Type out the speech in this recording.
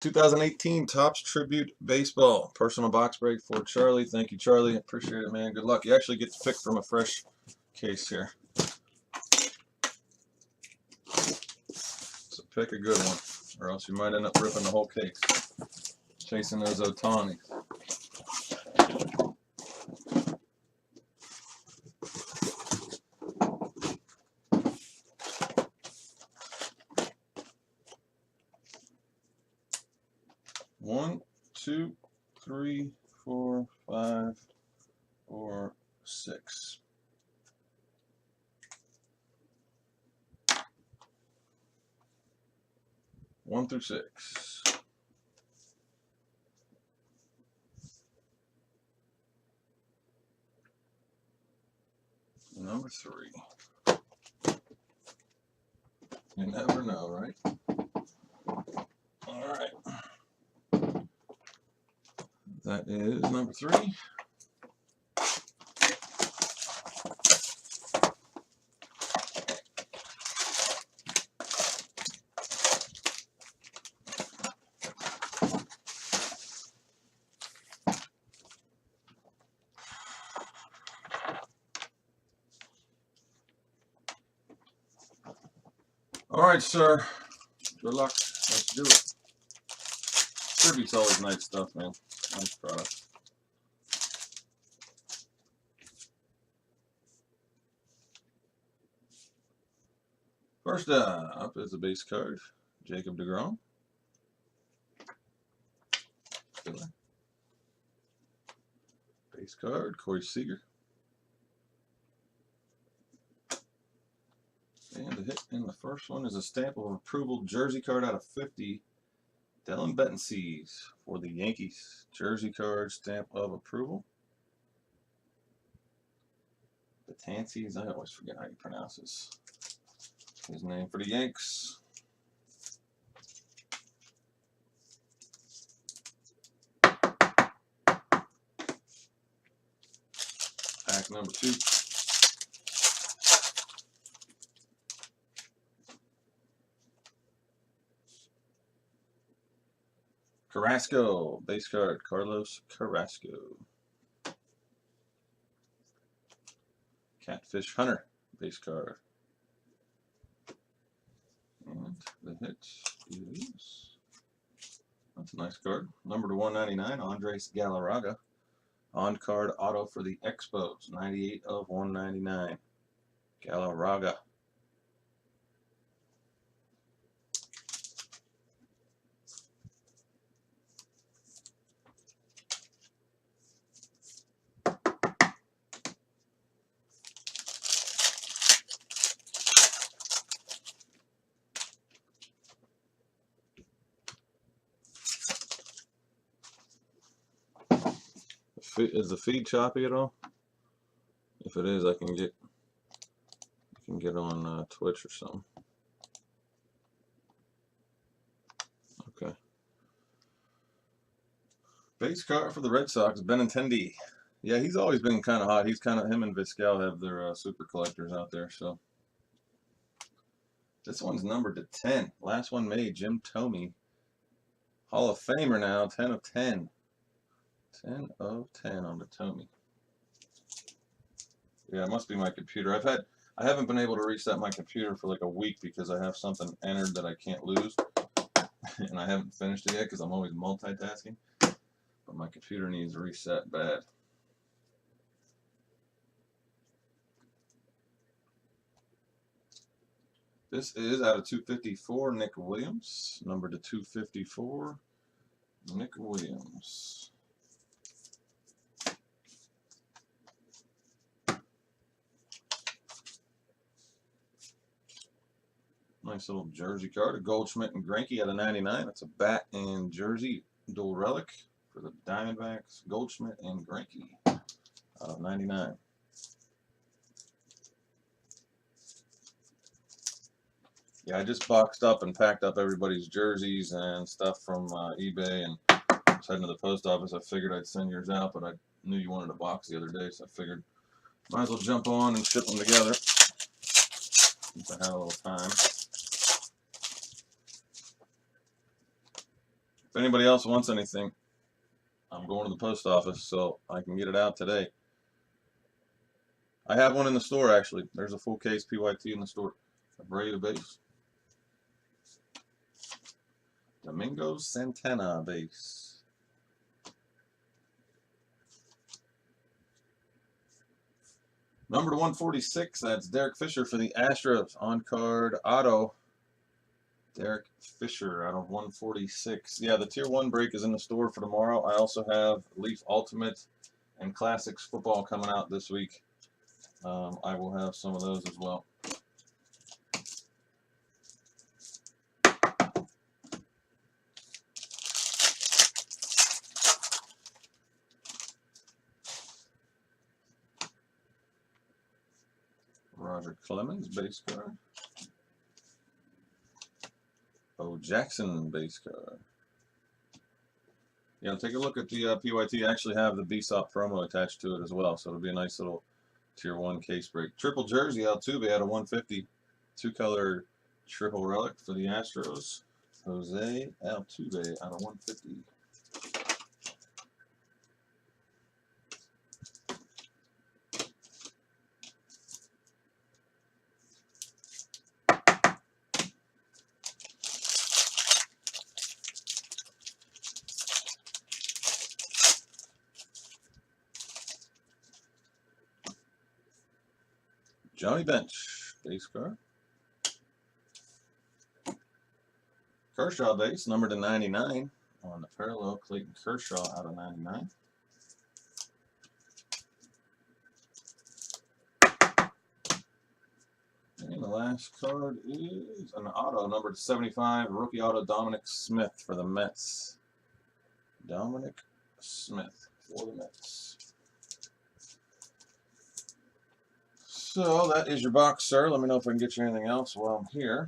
2018 Topps Tribute Baseball. Personal box break for Charlie. Thank you, Charlie. Appreciate it, man. Good luck. You actually get to pick from a fresh case here. So pick a good one, or else you might end up ripping the whole case. Chasing those Otanis. One, two, three, four, five, or six. One through six. Number three. You never know, right? All right. That is number three. All right, sir. Good luck. Let's do it. Tribute's always nice stuff, man. Nice product. First up is the base card, Jacob deGrom. Base card, Corey Seager. And the hit in the first one is a stamp of approval jersey card out of 50. Dellin Betances for the Yankees. Jersey card, stamp of approval. Betances, I always forget how you pronounce his name for the Yanks. Pack number 2. Carrasco, base card, Carlos Carrasco. Catfish Hunter, base card. And the hit is, that's a nice card. Number to 199, Andres Galarraga. On card auto for the Expos, 98 of 199. Galarraga. Is the feed choppy at all? If it is, I can get on Twitch or something. Okay. Base card for the Red Sox, Benintendi. Yeah, he's always been kind of hot. He's kind of, him and Vizquel have their super collectors out there. So this one's numbered to 10. Last one made, Jim Thome. Hall of Famer now, 10 of 10. 10 of 10 on the Thome. Yeah, it must be my computer. I haven't been able to reset my computer for like a week because I have something entered that I can't lose. And I haven't finished it yet because I'm always multitasking. But my computer needs a reset bad. This is out of 254, Nick Williams. Number to 254, Nick Williams. Nice little jersey card. A Goldschmidt and Greinke out of 99. That's a bat and jersey dual relic for the Diamondbacks. Goldschmidt and Greinke out of 99. Yeah, I just boxed up and packed up everybody's jerseys and stuff from eBay, and I was heading to the post office. I figured I'd send yours out, but I knew you wanted a box the other day, so I figured might as well jump on and ship them together since I have a little time. anybody else wants anything, I'm going to the post office so I can get it out today. I have one in the store, actually. There's a full case PYT in the store. A Brave base. Domingo Santana base. Number to 146, that's Derek Fisher for the Astros. On card auto. Derek Fisher out of 146. Yeah, the Tier 1 break is in the store for tomorrow. I also have Leaf Ultimate and Classics football coming out this week. I will have some of those as well. Roger Clemens base card. Bo Jackson base card. Yeah, take a look at the PYT. I actually have the BSOP promo attached to it as well, so it'll be a nice little Tier 1 case break. Triple jersey Altuve out of 150. Two-color triple relic for the Astros. Jose Altuve out of 150. Johnny Bench, base card. Kershaw base, number to 99 on the parallel. Clayton Kershaw out of 99. And the last card is an auto, number to 75, rookie auto, Dominic Smith for the Mets. Dominic Smith for the Mets. So that is your box, sir. Let me know if I can get you anything else while I'm here.